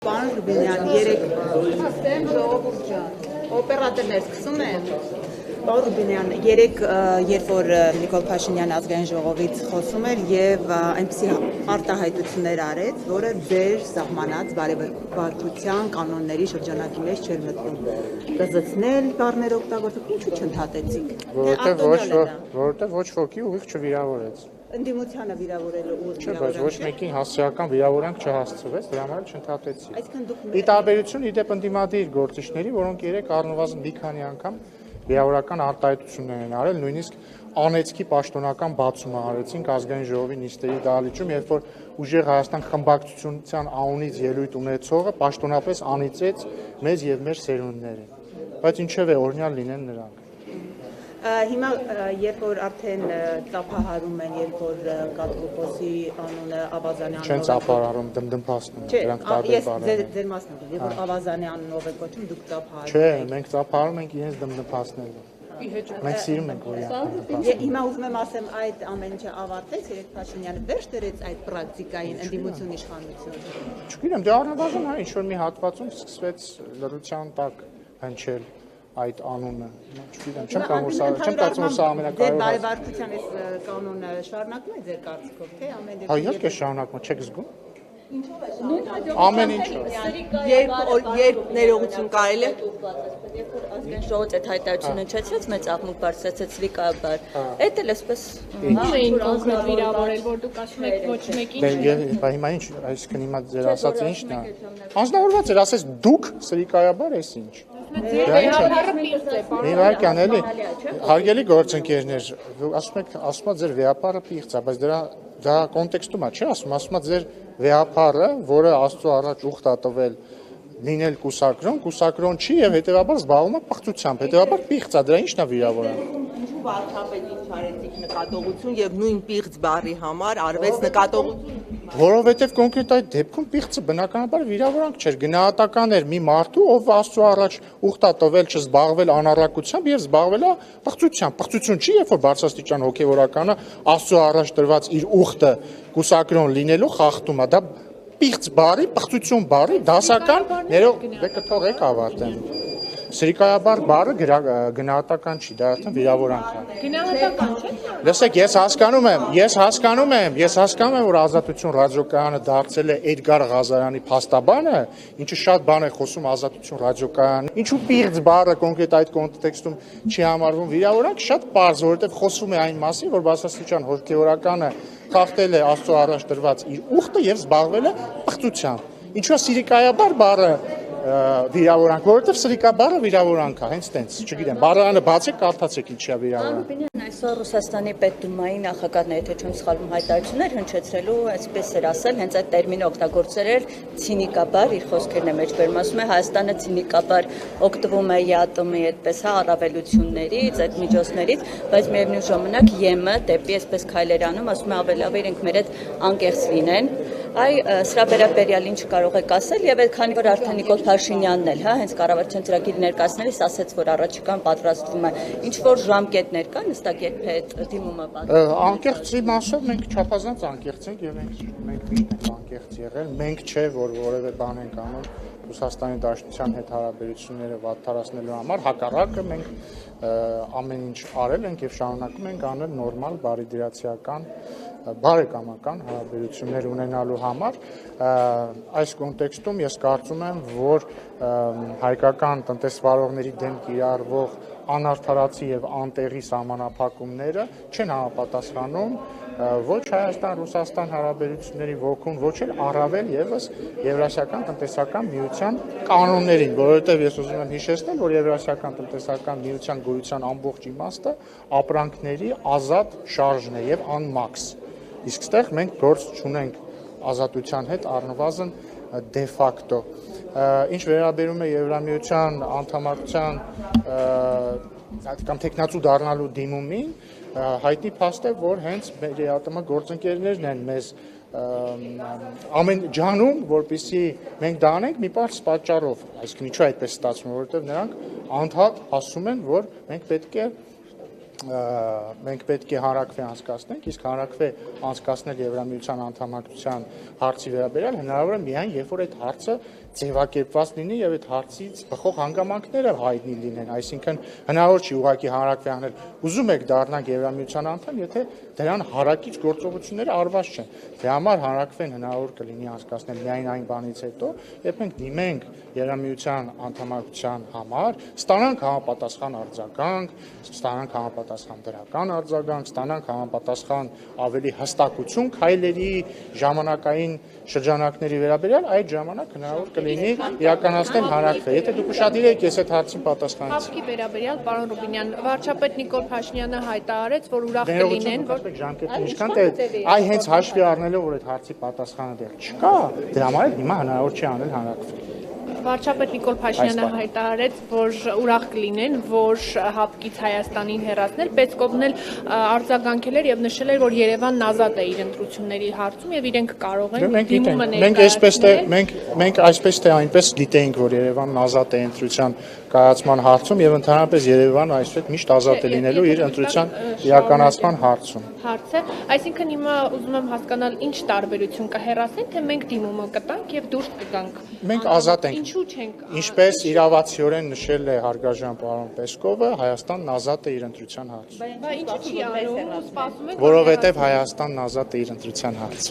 Պարոն Ռուբինյան, օպերատորներ սկսում են։ Պարոն Ռուբինյան, երբ որ Նիկոլ Փաշինյանը ազգային ժողովից խոսում էր եւ այնպիսի արտահայտություններ արեց, որը ձեր սահմանած բարեվարկության կանոնների շրջանակի մեջ չէր մտնում։ Կզցնել բառներ օգտագործել, ինչու չընդհատեցիք։ Որովհետեւ ոչ ոքի ուղիղ չվիրավորեց։ Ընդդիմությանը վիրավորելու ուղիղ Չէ, բայց ոչ մեկին հասարակական վիրավորանք չհասցվեց, դրա համար չընդհատեցի։ Ի տարբերություն իդեպ ընդդիմադիր գործիչների, որոնք երեք առնվազն մի քանի անգամ վիրավորական արտահայտություններ են արել, նույնիսկ անեծքի պաշտոնական բացումը արեցինք ազգային ժողովի նիստերի դահլիճում, երբ որ ուժեղ Հայաստան խմբակցության անունից ելույթ ունեցողը պաշտոնապես անիծեց մեզ եւ մեր սերունդներին։ Բայց ինչեւ է օրինալ լինեն նրանք։ Հիմա երբ որ արդեն ծափահարում են, երբ որ կատողոպոսի անունը Ավազանյանով չեն ծափահարում, դմդմփացնում, դրանք տարբեր բառեր են։ Ձեր մասն է, երբ որ Ավազանյանով է կոչում, դուք ծափահարում եք։ Չէ, մենք ծափահարում ենք իրենց դմդմփացնելու։ Մենք սիրում ենք որ իրենք։ Հիմա ուզում եմ ասեմ, այդ ամեն ինչը ավարտեց, երեք Փաշինյանը վերջ դրեց այդ պրակտիկային ընդդիմություն իշխանություն։ Չգիտեմ, դե առնվազն հա ինչ որ մի հատվածում սկսվեց լրության տակ հնչել այդ անունը, չգիտեմ, չեմ կարծում որ սա ամենակարևորը։ Ձեր բարեվարկության այս կանոնը շարունակվում է ձեր կարծիքով, թե ամեն դեպքում։ Հա իհարկե շարունակվում, չեք զգում։ Ամեն ինչով։ Երբ ներողություն կարելի է ազգային ժողովը այդ հայտարարությունը չեցրեց, մեծ աղմուկ բարձրացեց վիկաբար։ Էդ էլ էսպես էին կոնկրետ վիրավորել, որ դուք ասում եք ոչ մեկին։ Բա հիմա ինչ, այսինքն հիմա ձեր ասածը ի՞նչն է։ Անձնավորված էր, ասես դուք սրիկայաբար էս ինչ։ Իհարկե, էլի, հարգելի գործընկերներ, ասում եք ձեր վեհապարը պիղծ է, բայց դա կոնտեքստում է, չէ՞, ասում է ձեր վեհապարը, որը Աստծո առաջ ուխտ է տվել լինել կուսակրոն չի եւ հետեւաբար զբաղվում է պղծությամբ, հետեւաբար պիղծ է, դրա ի՞նչն է վիրավորան։ Ինչու վարչապետին չարեցիք նկատողություն եւ նույն պիղծ բառի համար արվեց նկատողություն։ Որովհետեւ կոնկրետ այդ դեպքում պիղծը բնականաբար վիրավորանք չէր, գնահատական էր մի մարդու, ով Աստծո առաջ ուխտ է տվել չզբաղվել անառակությամբ եւ զբաղվել է պղծությամբ։ Պղծություն չի, երբ որ բարձրաստիճան հոգեվորականը Աստծո առաջ տրված իր ուխտը կուսակրոն լինելու խախտում է, դա պիղծ բարի, պղծություն բարի, դասական, ներող, դե կթողեք ավարտեմ։ Սրիկայաբար բառը գնահատական չի, դա արդեն վիրավորանք է։ Գնահատական չէ։ Լսեք, ես հասկանում եմ, որ Ազատություն ռադիոկայանը դարձել է Էդգար Ղազարյանի փաստաբանը, ինչը շատ բան է խոսում Ազատություն ռադիոկայանը։ Ինչու պիղծ բառը կոնկրետ այդ կոնտեքստում չի համարվում վիրավորանք, շատ պարզ, որովհետև խոսվում է այն մասին, որ բարձրաստիճան հոգեվորականը խախտել է Աստծո առաջ տրված իր ուխտը եւ զբաղվել է պղծությամբ։ Ինչու է սիրիկայաբար բառը վիրավորանք, որովհետև սրիկաբառը վիրավորանք է, հենց տենց, չգիտեմ, բառարանը բացեք, կարդացեք ինչի է վիրավորանք։ Այսօր Ռուսաստանի պետդումայի նախագահն եթե չեմ սխալվում հայտարարություններ հնչեցրելու, այսպես էր ասել, հենց այդ տերմինը օգտագործել էր ցինիկաբար, իր խոսքերն է մեջ բերում, ասում է Հայաստանը ցինիկաբար օգտվում է ԵԱՏՄ-ի այդպես հա առավելություններից, այդ միջոցներից, բայց միևնույն ժամանակ ԵՄ դեպի այսպես քայլեր անում, ասում է ավելի լավ է իրենք մեր այդ անկեղծ լինեն։ Սրա վերաբերյալ ինչ կարող եք ասել եւ քանի որ արդեն Նիկոլ Փաշինյանն էլ, հա, հենց կառավարության ծրագիր ներկայացնելիս ասաց, որ առաջիկան պատրաստվում է, ինչ որ ժամկետներ կան, հստակ երբ է այդ դիմումը պատրաստվում։ Անկեղծի մասով մենք չափազանց անկեղծ ենք եւ մենք միշտ ենք անկեղծ եղել, մենք չէ, որ որևէ բան ենք անում Ռուսաստանի Դաշնության հետ հարաբերությունները վատթարացնելու համար, հակառակը մենք ամեն ինչ արել ենք եւ շարունակում ենք անել նորմալ բարիդրացիական բարեկամական հարաբերություններ ունենալու համար այս կոնտեքստում ես կարծում եմ, որ հայկական տնտեսվարողների դեմ կիրառվող անարդարացի եւ անտեղի սահմանափակումները չեն համապատասխանում ոչ Հայաստան-Ռուսաստան հարաբերությունների ոգուն, ոչ էլ առավել եւս Եվրասիական տնտեսական միության կանոններին, որովհետեւ ես ուզում եմ հիշեցնել, որ Եվրասիական տնտեսական միության գոյության ամբողջ իմաստը ապրանքների ազատ շարժն է եւ անմաքս։ Իսկ ստեղ մենք գործ չունենք ազատության հետ առնվազն դե ֆակտո։ Ինչ վերաբերում է Եվրամիության անդամակցության կամ տեխնացու դառնալու դիմումին, հայտնի փաստ է, որ հենց մեր ԵԱՏՄ գործընկերներն են մեզ ամեն ջանում, որպեսզի մենք դա անենք մի պարզ պատճառով, այսինքն ինչու այդպես ստացվում, որովհետև նրանք անդադ ասում են, որ մենք պետք է հանրակրվե անցկացնենք, իսկ հանրակրվե անցկացնել Եվրամիության անդամակցության հարցի վերաբերյալ հնարավոր է միայն երբ որ այդ հարցը ձևակերպված լինի եւ այդ հարցից բխող հանգամանքները հայտնի լինեն, այսինքն հնարավոր չի ուղղակի հանրակրվե անել։ Ուզում եք դառնալ Եվրամիության անդամ, եթե դրան հարակից գործողությունները արված չեն։ Դրա համար հանրակրվեն հնարավոր կլինի անցկացնել միայն այն բանից հետո, երբ մենք դիմենք Եվրամիության անդամակցության համար, ստանանք համապատասխան արձագանք, ստանանք համապատասխան դրական արձագանք, ստանանք համապատասխան ավելի հստակություն քայլերի ժամանակային շրջանակների վերաբերյալ, այդ ժամանակ հնարավոր կլինի իրականացնել հանրակրվե։ Եթե դուք ուշադիր եք, ես այդ հարցին պատասխանեցի։ Հավքի վերաբերյալ պարոն Ռուբինյան, վարչապետ Նիկոլ Փաշինյանը հայտարարեց, որ ուրախ կլինեն, որ ժամկետը ինչքան թե այ հենց հաշվի առնելով, որ այդ հարցի պատասխանը դեռ չկա, դրա համար հիմա հնարավոր չի անել հանրակրվե։ վարչապետ Նիկոլ Փաշինյանը հայտարարեց, որ ուրախ կլինեն, որ հապկից Հայաստանին հեռացնել, Պեսկովն էլ արձագանքել էր եւ նշել էր, որ Երևանն ազատ է իր ընտրությունների հարցում եւ իրենք կարող են դիմումը ներկայացնել։ Մենք այսպես թե այնպես գիտեինք, որ Երևանն ազատ է ընտրության կայացման հարցում եւ ընդհանրապես Երևանը այսպես միշտ ազատ է լինելու իր ընտրության իրականացման հարցում։ Հարցը, այսինքն հիմա ուզում եմ հասկանալ, ինչ տարբերություն կա, հեռացնենք, թե մենք դիմումը կտանք եւ դուրս կգանք։ Մենք ազատ ենք։ Ինչու չենք։ Ինչպես իրավացիորեն նշել է հարգարժան պարոն Պեսկովը, Հայաստանն ազատ է իր ընտրության հարցում։ Բայց ինչի՞ չի անում, սպասում ենք։ Որովհետև Հայաստանն ազատ է իր ընտրության հարցում։